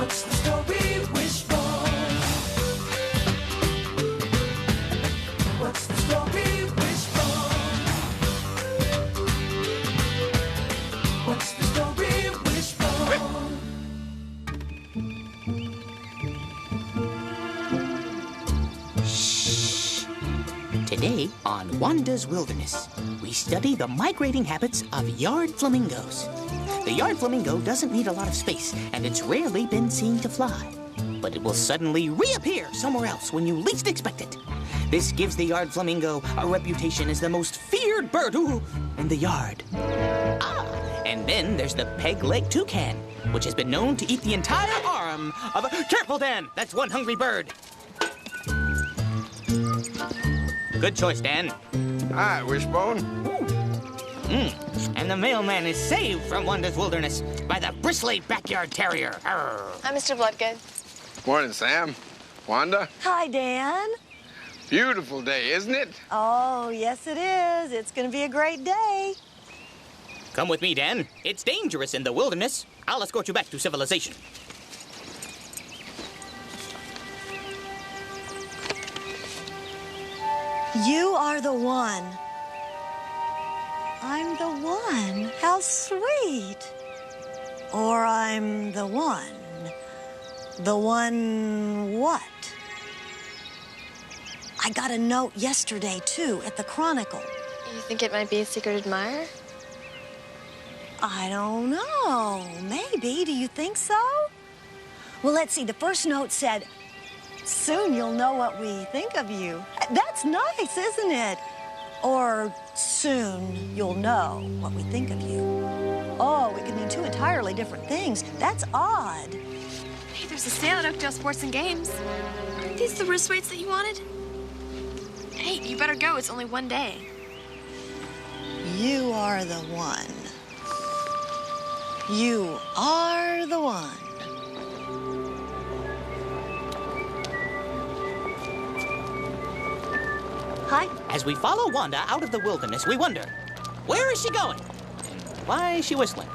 What's the story, Wishbone? What's the story, Wishbone? What's the story, Wishbone? Shh. Today on Wanda's Wilderness, we study the migrating habits of yard flamingos. The yard flamingo doesn't need a lot of space, and it's rarely been seen to fly. But it will suddenly reappear somewhere else when you least expect it. This gives the yard flamingo a reputation as the most feared bird in the yard. And then there's the peg-leg toucan, which has been known to eat the entire arm of a... Careful, Dan! That's one hungry bird. Good choice, Dan. Hi, Wishbone. And the mailman is saved from Wanda's Wilderness by the bristly backyard terrier. Arr. Hi, Mr. Bloodgood. Morning, Sam. Wanda. Hi, Dan. Beautiful day, isn't it? Oh, yes, it is. It's going to be a great day. Come with me, Dan. It's dangerous in the wilderness. I'll escort you back to civilization. You are the one. I'm the one. How sweet. Or I'm the one. The one what? I got a note yesterday, too, at the Chronicle. You think it might be a secret admirer? I don't know. Maybe. Do you think so? Well, let's see. The first note said, "Soon you'll know what we think of you." That's nice, isn't it? Or, "Soon you'll know what we think of you." Oh, it could mean two entirely different things. That's odd. Hey, there's a sale at Oakdale Sports and Games. Aren't these the wrist weights that you wanted? Hey, you better go. It's only one day. You are the one. You are the one. Hi. As we follow Wanda out of the wilderness, we wonder, where is she going? And why is she whistling?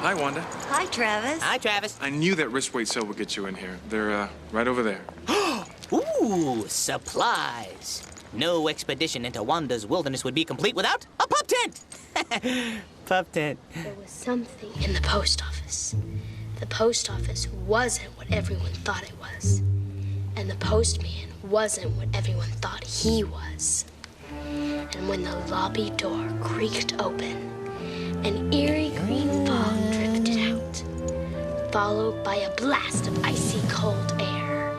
Hi, Wanda. Hi, Travis. Hi, Travis. I knew that wrist weight cell would get you in here. They're right over there. Ooh, supplies. No expedition into Wanda's wilderness would be complete without a pup tent. Pup tent. There was something in the post office. The post office wasn't what everyone thought it was. And the postman wasn't what everyone thought he was. And when the lobby door creaked open, an eerie green fog drifted out, followed by a blast of icy cold air.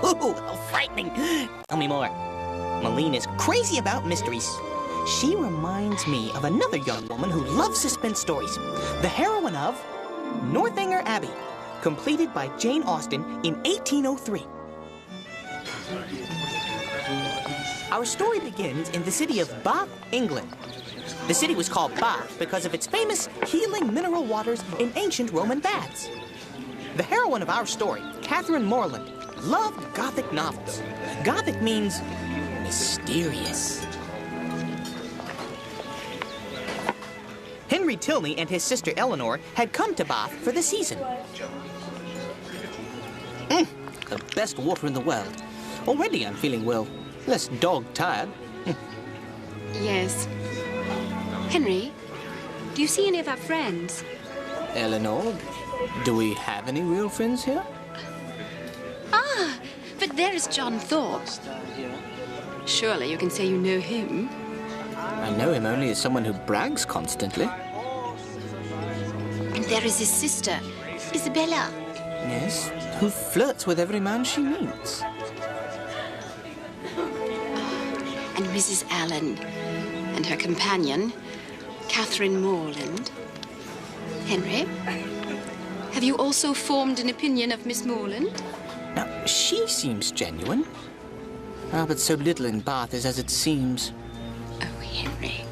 Ooh, how frightening. Tell me more. Malene is crazy about mysteries. She reminds me of another young woman who loves suspense stories. The heroine of Northanger Abbey, completed by Jane Austen in 1803. Our story begins in the city of Bath, England. The city was called Bath because of its famous healing mineral waters in ancient Roman baths. The heroine of our story, Catherine Morland, loved Gothic novels. Gothic means mysterious. Henry Tilney and his sister Eleanor had come to Bath for the season. The best water in the world. Already I'm feeling, well, less dog-tired. Yes. Henry, do you see any of our friends? Eleanor, do we have any real friends here? Ah, but there is John Thorpe. Surely you can say you know him. I know him only as someone who brags constantly. And there is his sister, Isabella. Yes, who flirts with every man she meets. And Mrs. Allen. And her companion, Catherine Morland. Henry, have you also formed an opinion of Miss Morland? Now, she seems genuine. Ah, but so little in Bath is as it seems. Oh, Henry.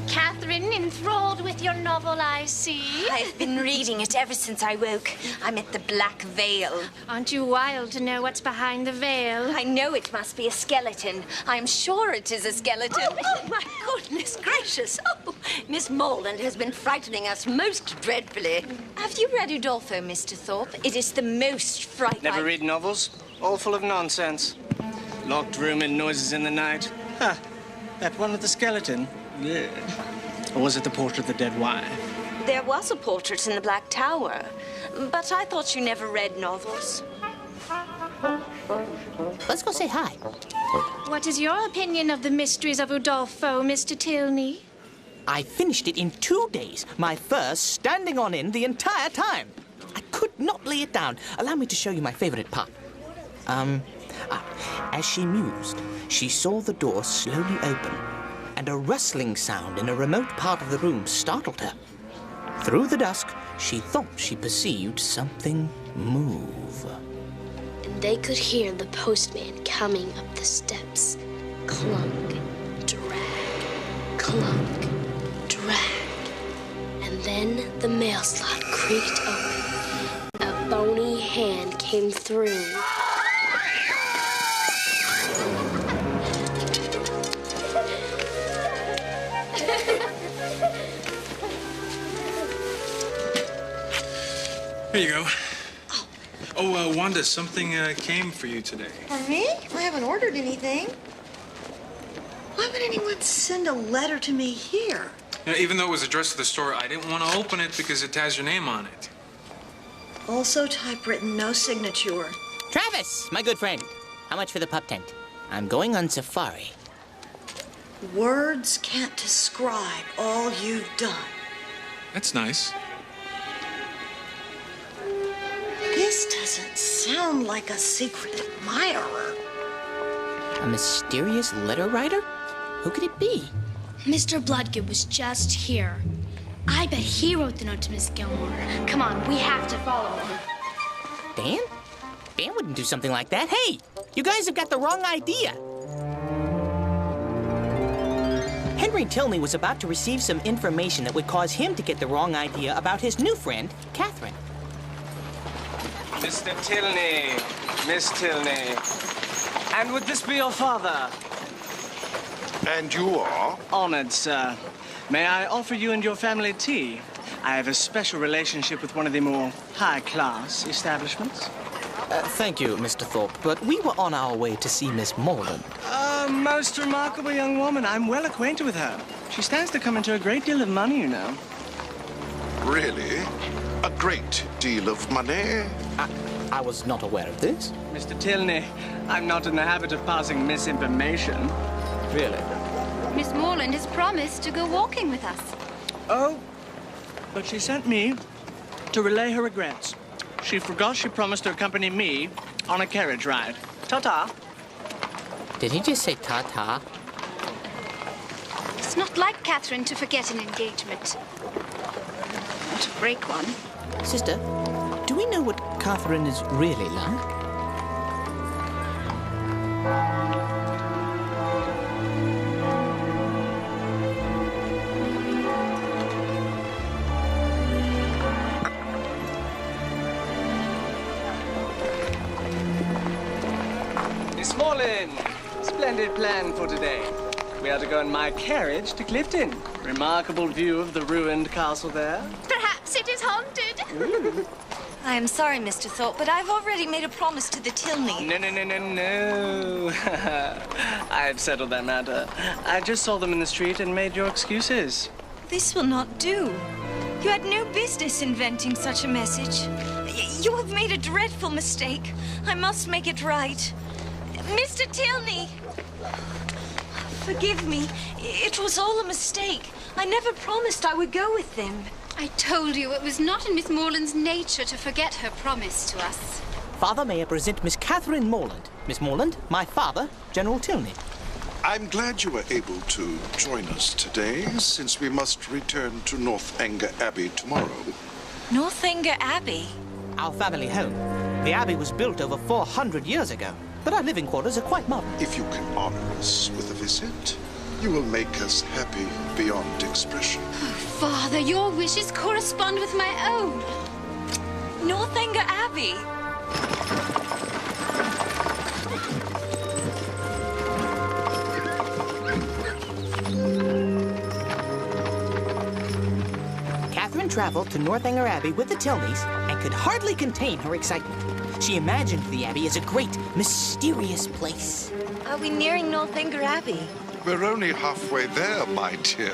Catherine in enthralled with your novel, I see. I've been reading it ever since I woke. I'm at the Black Veil. Aren't you wild to know what's behind the veil? I know it must be a skeleton. I'm sure it is a skeleton. Oh, my goodness gracious. Oh, Miss Moreland has been frightening us most dreadfully. Have you read Udolpho, Mr. Thorpe? It is the most frightening. Never read novels? All full of nonsense. Locked room and noises in the night. Ha! That one with the skeleton? Yeah. Or was it the portrait of the dead wife? There was a portrait in the Black Tower. But I thought you never read novels. Let's go say hi. What is your opinion of the mysteries of Udolpho, Mr. Tilney? I finished it in 2 days, my first standing on end the entire time. I could not lay it down. Allow me to show you my favorite part. As she mused, she saw the door slowly open, and a rustling sound in a remote part of the room startled her. Through the dusk, she thought she perceived something move. And they could hear the postman coming up the steps. Clunk, drag, clunk, drag. And then the mail slot creaked open. A bony hand came through. Here you go. Oh, Wanda, something came for you today. For me? I haven't ordered anything. Why would anyone send a letter to me here? You know, even though it was addressed to the store, I didn't want to open it because it has your name on it. Also typewritten, no signature. Travis, my good friend. How much for the pup tent? I'm going on safari. Words can't describe all you've done. That's nice. This doesn't sound like a secret admirer. A mysterious letter writer? Who could it be? Mr. Bloodgood was just here. I bet he wrote the note to Miss Gilmore. Come on, we have to follow him. Dan? Dan wouldn't do something like that. Hey, you guys have got the wrong idea. Henry Tilney was about to receive some information that would cause him to get the wrong idea about his new friend, Catherine. Mr. Tilney, Miss Tilney. And would this be your father? And you are? Honored, sir. May I offer you and your family tea? I have a special relationship with one of the more high-class establishments. Thank you, Mr. Thorpe, but we were on our way to see Miss Moreland. A most remarkable young woman. I'm well acquainted with her. She stands to come into a great deal of money, you know. Really? A great deal of money? I was not aware of this. Mr. Tilney, I'm not in the habit of passing misinformation. Really? Miss Moreland has promised to go walking with us. Oh, but she sent me to relay her regrets. She forgot she promised to accompany me on a carriage ride. Ta-ta. Did he just say ta-ta? It's not like Catherine to forget an engagement. Or to break one. Sister, do we know what Catherine is really like? Miss Moreland, splendid plan for today. We are to go in my carriage to Clifton. Remarkable view of the ruined castle there. Perhaps it is haunted. I am sorry, Mr. Thorpe, but I've already made a promise to the Tilney. No. I've settled that matter. I just saw them in the street and made your excuses. This will not do. You had no business inventing such a message. You have made a dreadful mistake. I must make it right. Mr. Tilney! Forgive me. It was all a mistake. I never promised I would go with them. I told you it was not in Miss Moreland's nature to forget her promise to us. Father, may I present Miss Catherine Moreland. Miss Moreland, my father, General Tilney. I'm glad you were able to join us today, since we must return to Northanger Abbey tomorrow. Northanger Abbey? Our family home. The abbey was built over 400 years ago, but our living quarters are quite modern. If you can honor us with a visit, You will make us happy beyond expression. Father, your wishes correspond with my own. Northanger Abbey. Catherine traveled to Northanger Abbey with the Tilneys and could hardly contain her excitement. She imagined the Abbey as a great, mysterious place. Are we nearing Northanger Abbey? We're only halfway there, my dear.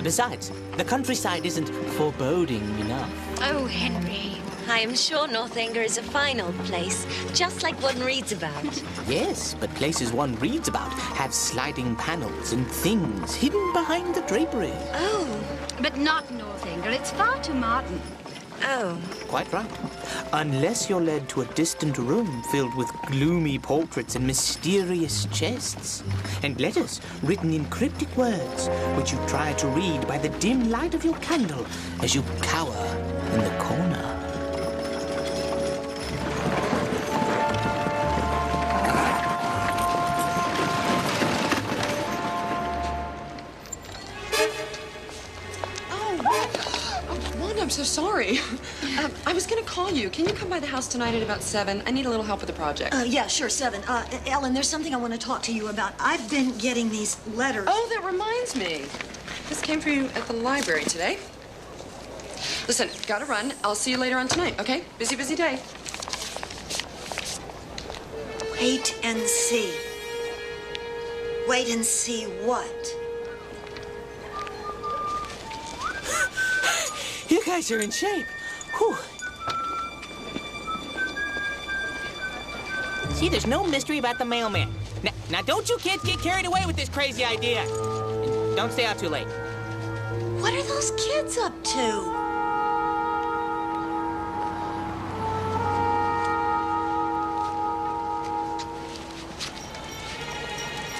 Besides, the countryside isn't foreboding enough. Oh, Henry. I am sure Northanger is a fine old place, just like one reads about. Yes, but places one reads about have sliding panels and things hidden behind the drapery. Oh. But not Northanger. It's far too modern. Oh. Quite right. Unless you're led to a distant room filled with gloomy portraits and mysterious chests, and letters written in cryptic words, which you try to read by the dim light of your candle as you cower in the corner. I'm so sorry. I was going to call you. Can you come by the house tonight at about 7? I need a little help with the project. Yeah, sure, 7. Ellen, there's something I want to talk to you about. I've been getting these letters. Oh, that reminds me. This came for you at the library today. Listen, gotta run. I'll see you later on tonight, okay? Busy, busy day. Wait and see. Wait and see what? You guys are in shape. Whew. See, there's no mystery about the mailman. Now, don't you kids get carried away with this crazy idea. And don't stay out too late. What are those kids up to?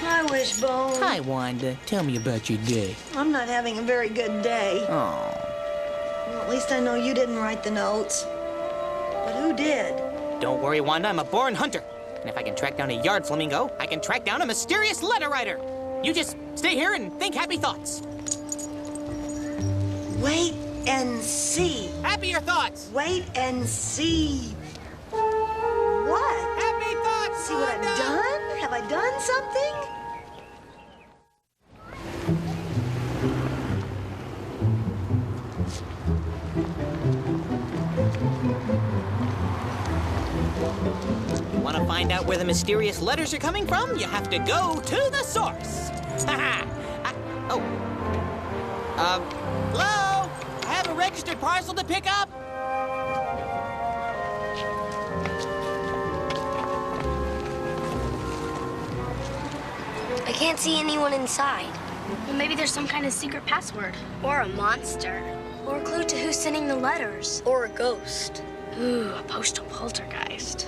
Hi, Wishbone. Hi, Wanda. Tell me about your day. I'm not having a very good day. Oh. Well, at least I know you didn't write the notes. But who did? Don't worry, Wanda. I'm a born hunter. And if I can track down a yard flamingo, I can track down a mysterious letter writer. You just stay here and think happy thoughts. Wait and see. Happier thoughts. Wait and see. What? Happy thoughts. See what I've done? Have I done something? Want to find out where the mysterious letters are coming from? You have to go to the source. Oh. Hello? I have a registered parcel to pick up. I can't see anyone inside. Well, maybe there's some kind of secret password. Or a monster. Or a clue to who's sending the letters. Or a ghost. Ooh, a postal poltergeist.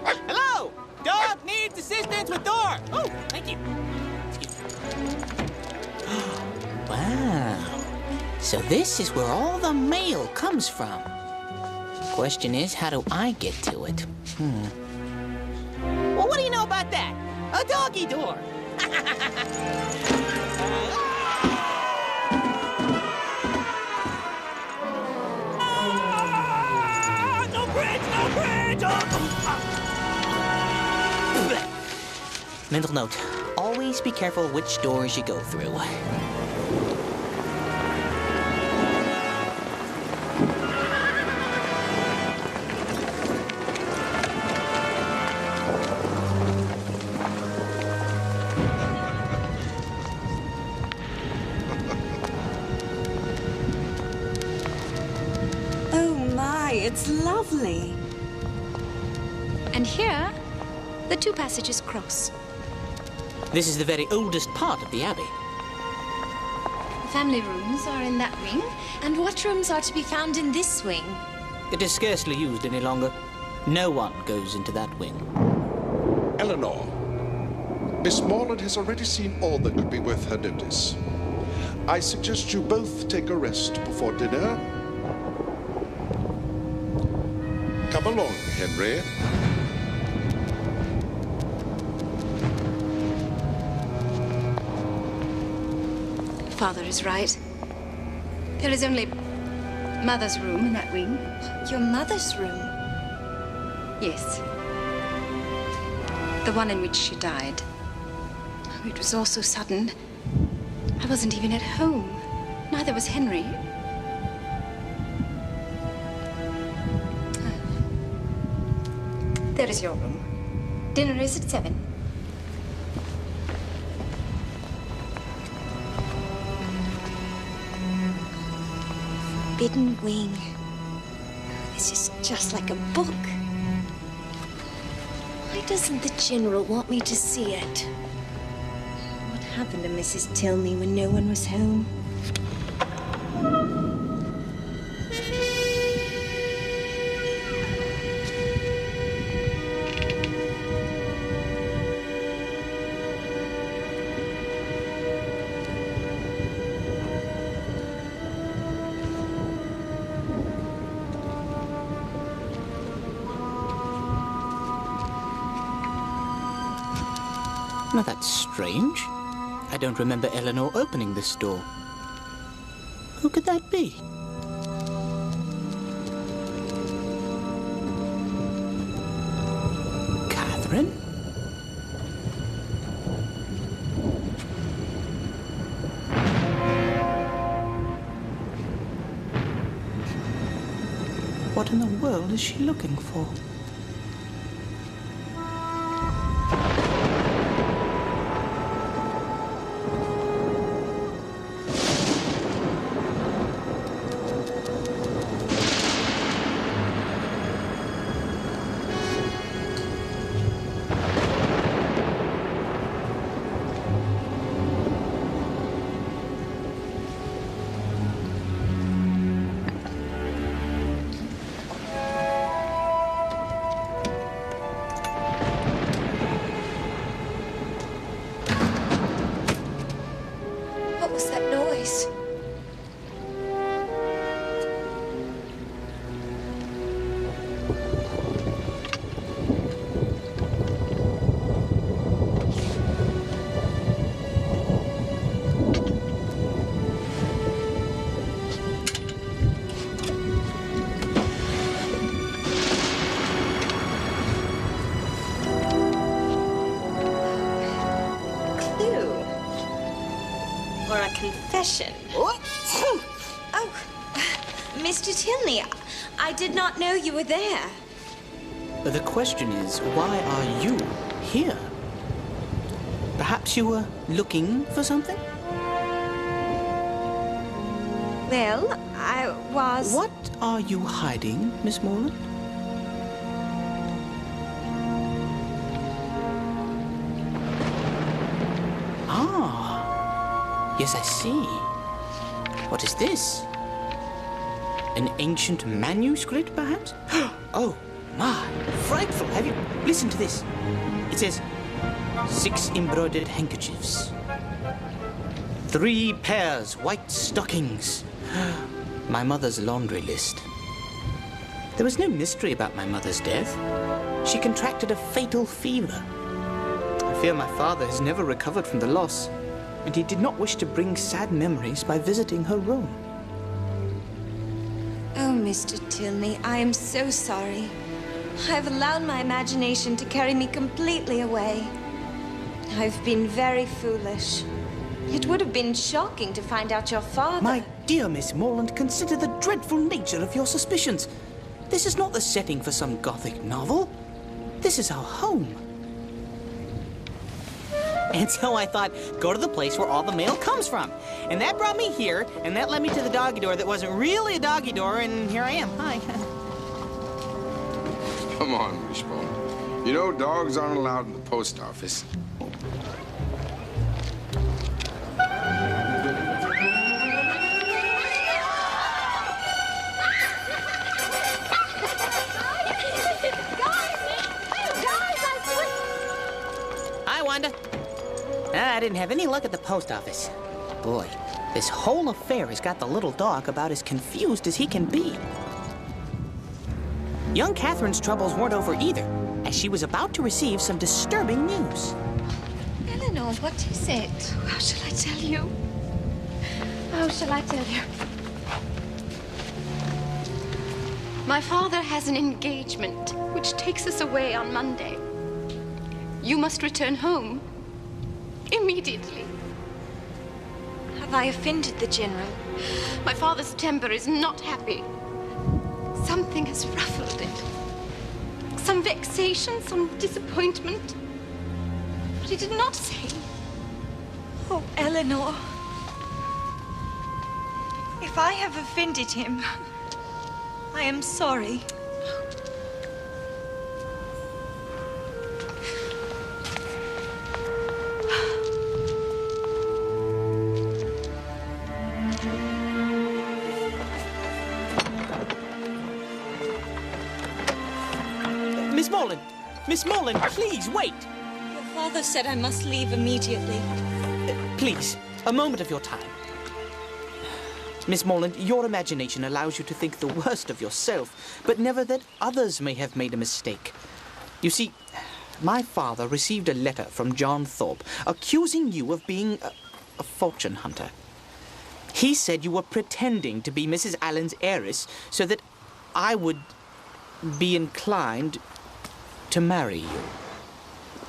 Hello? Dog needs assistance with door. Oh, thank you. Wow. So this is where all the mail comes from. Question is, how do I get to it? Well, what do you know about that? A doggy door. No bridge, no bridge! Mental note, always be careful which doors you go through. It's lovely. And here, the two passages cross. This is the very oldest part of the Abbey. The family rooms are in that wing. And what rooms are to be found in this wing? It is scarcely used any longer. No one goes into that wing. Eleanor, Miss Morland has already seen all that could be worth her notice. I suggest you both take a rest before dinner. Come along, Henry. Father is right. There is only Mother's room in that wing. Your mother's room? Yes. The one in which she died. It was all so sudden. I wasn't even at home. Neither was Henry. There is your room. Dinner is at 7. Forbidden Wing. This is just like a book. Why doesn't the General want me to see it? What happened to Mrs. Tilney when no one was home? Now that's strange. I don't remember Eleanor opening this door. Who could that be? Catherine? What in the world is she looking for? What was that noise? Or a confession. Oh, Mr. Tilney, I did not know you were there. The question is, why are you here? Perhaps you were looking for something? Well, I was... What are you hiding, Miss Morland? Yes, I see. What is this? An ancient manuscript, perhaps? Oh, my, frightful. Have you... Listen to this. It says, 6 embroidered handkerchiefs. 3 pairs white stockings. My mother's laundry list. There was no mystery about my mother's death. She contracted a fatal fever. I fear my father has never recovered from the loss. And he did not wish to bring sad memories by visiting her room. Oh, Mr. Tilney, I am so sorry. I've allowed my imagination to carry me completely away. I've been very foolish. It would have been shocking to find out your father... My dear Miss Morland, consider the dreadful nature of your suspicions. This is not the setting for some Gothic novel. This is our home. And so I thought, go to the place where all the mail comes from. And that brought me here, and that led me to the doggy door that wasn't really a doggy door, and here I am. Hi. Come on, Wishbone. You know dogs aren't allowed in the post office. Hi, Wanda. I didn't have any luck at the post office. Boy, this whole affair has got the little dog about as confused as he can be. Young Catherine's troubles weren't over either, as she was about to receive some disturbing news. Eleanor, what is it? How shall I tell you? Oh, shall I tell you? My father has an engagement which takes us away on Monday. You must return home immediately. Have I offended the General? My father's temper is not happy. Something has ruffled it. Some vexation, some disappointment. But he did not say. Oh, Eleanor. If I have offended him, I am sorry. Miss Moreland! Miss Moreland, please, wait! Your father said I must leave immediately. Please, a moment of your time. Miss Moreland, your imagination allows you to think the worst of yourself, but never that others may have made a mistake. You see, my father received a letter from John Thorpe accusing you of being a fortune hunter. He said you were pretending to be Mrs. Allen's heiress so that I would be inclined to marry you.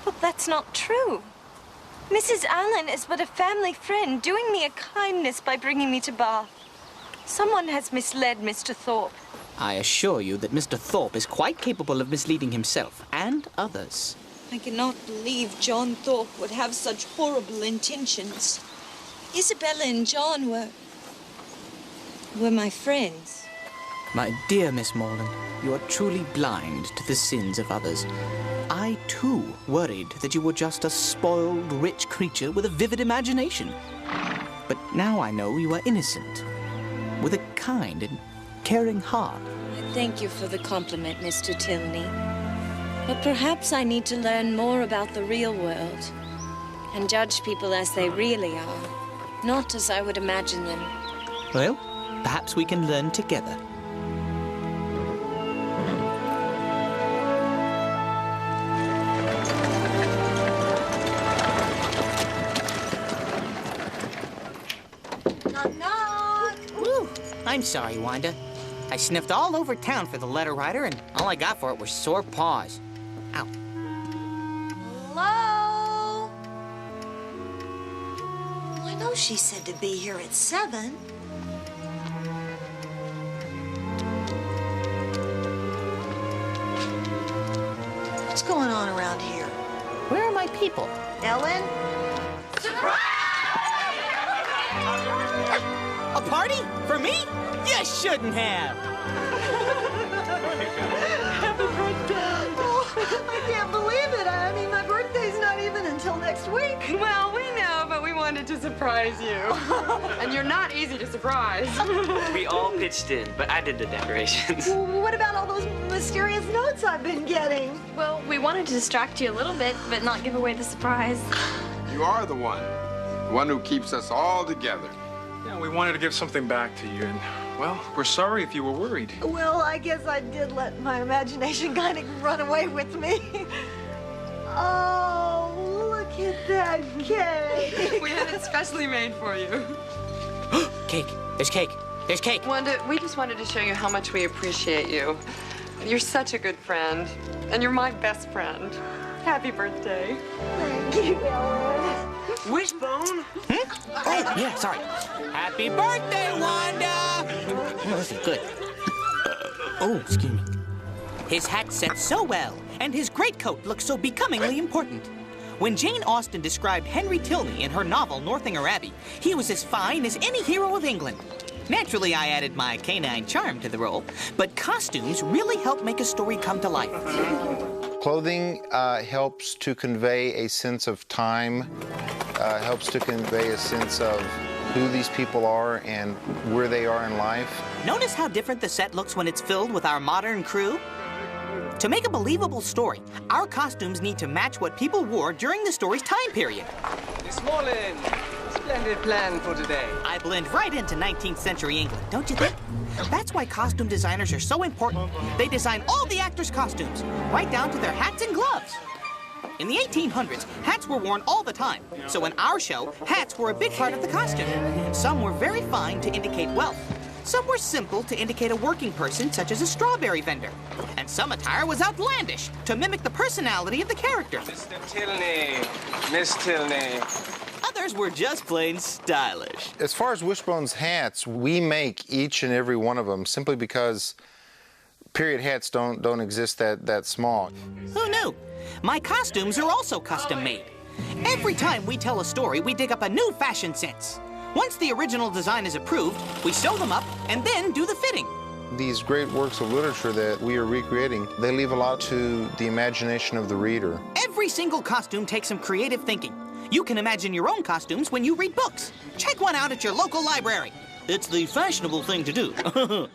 But that's not true. Mrs. Allen is but a family friend doing me a kindness by bringing me to Bath. Someone has misled Mr. Thorpe. I assure you that Mr. Thorpe is quite capable of misleading himself and others. I cannot believe John Thorpe would have such horrible intentions. Isabella and John were my friends. My dear Miss Moreland, you are truly blind to the sins of others. I, too, worried that you were just a spoiled, rich creature with a vivid imagination. But now I know you are innocent, with a kind and caring heart. I thank you for the compliment, Mr. Tilney. But perhaps I need to learn more about the real world and judge people as they really are, not as I would imagine them. Well, perhaps we can learn together. I'm sorry, Wanda. I sniffed all over town for the letter writer, and all I got for it were sore paws. Ow. Hello? Well, I know she said to be here at 7. What's going on around here? Where are my people? Ellen? A party? For me? You shouldn't have. Happy birthday! Oh, I can't believe it. I mean, my birthday's not even until next week. Well, we know, but we wanted to surprise you. And you're not easy to surprise. We all pitched in, but I did the decorations. Well, what about all those mysterious notes I've been getting? Well, we wanted to distract you a little bit, but not give away the surprise. You are the one who keeps us all together. Yeah, we wanted to give something back to you, and, well, we're sorry if you were worried. Well, I guess I did let my imagination kind of run away with me. Oh, look at that cake. We had it specially made for you. Cake. There's cake. There's cake. Wanda, we just wanted to show you how much we appreciate you. You're such a good friend, and you're my best friend. Happy birthday. Thank you, Ellen. Wishbone? Oh, yeah, sorry. Happy birthday, Wanda! This is good. Oh, excuse me. His hat sets so well, and his greatcoat looks so becomingly important. When Jane Austen described Henry Tilney in her novel Northanger Abbey, he was as fine as any hero of England. Naturally, I added my canine charm to the role, but costumes really help make a story come to life. Clothing helps to convey a sense of time, helps to convey a sense of who these people are and where they are in life. Notice how different the set looks when it's filled with our modern crew? To make a believable story, our costumes need to match what people wore during the story's time period. Miss Moreland, splendid plan for today. I blend right into 19th century England, don't you think? That's why costume designers are so important. They design all the actors' costumes, right down to their hats and gloves. In the 1800s, hats were worn all the time. So in our show, hats were a big part of the costume. Some were very fine to indicate wealth. Some were simple to indicate a working person, such as a strawberry vendor. And some attire was outlandish, to mimic the personality of the character. Mr. Tilney, Miss Tilney. Others were just plain stylish. As far as Wishbone's hats, we make each and every one of them simply because period hats don't exist that small. Who knew? My costumes are also custom made. Every time we tell a story, we dig up a new fashion sense. Once the original design is approved, we sew them up and then do the fitting. These great works of literature that we are recreating, they leave a lot to the imagination of the reader. Every single costume takes some creative thinking. You can imagine your own costumes when you read books. Check one out at your local library. It's the fashionable thing to do.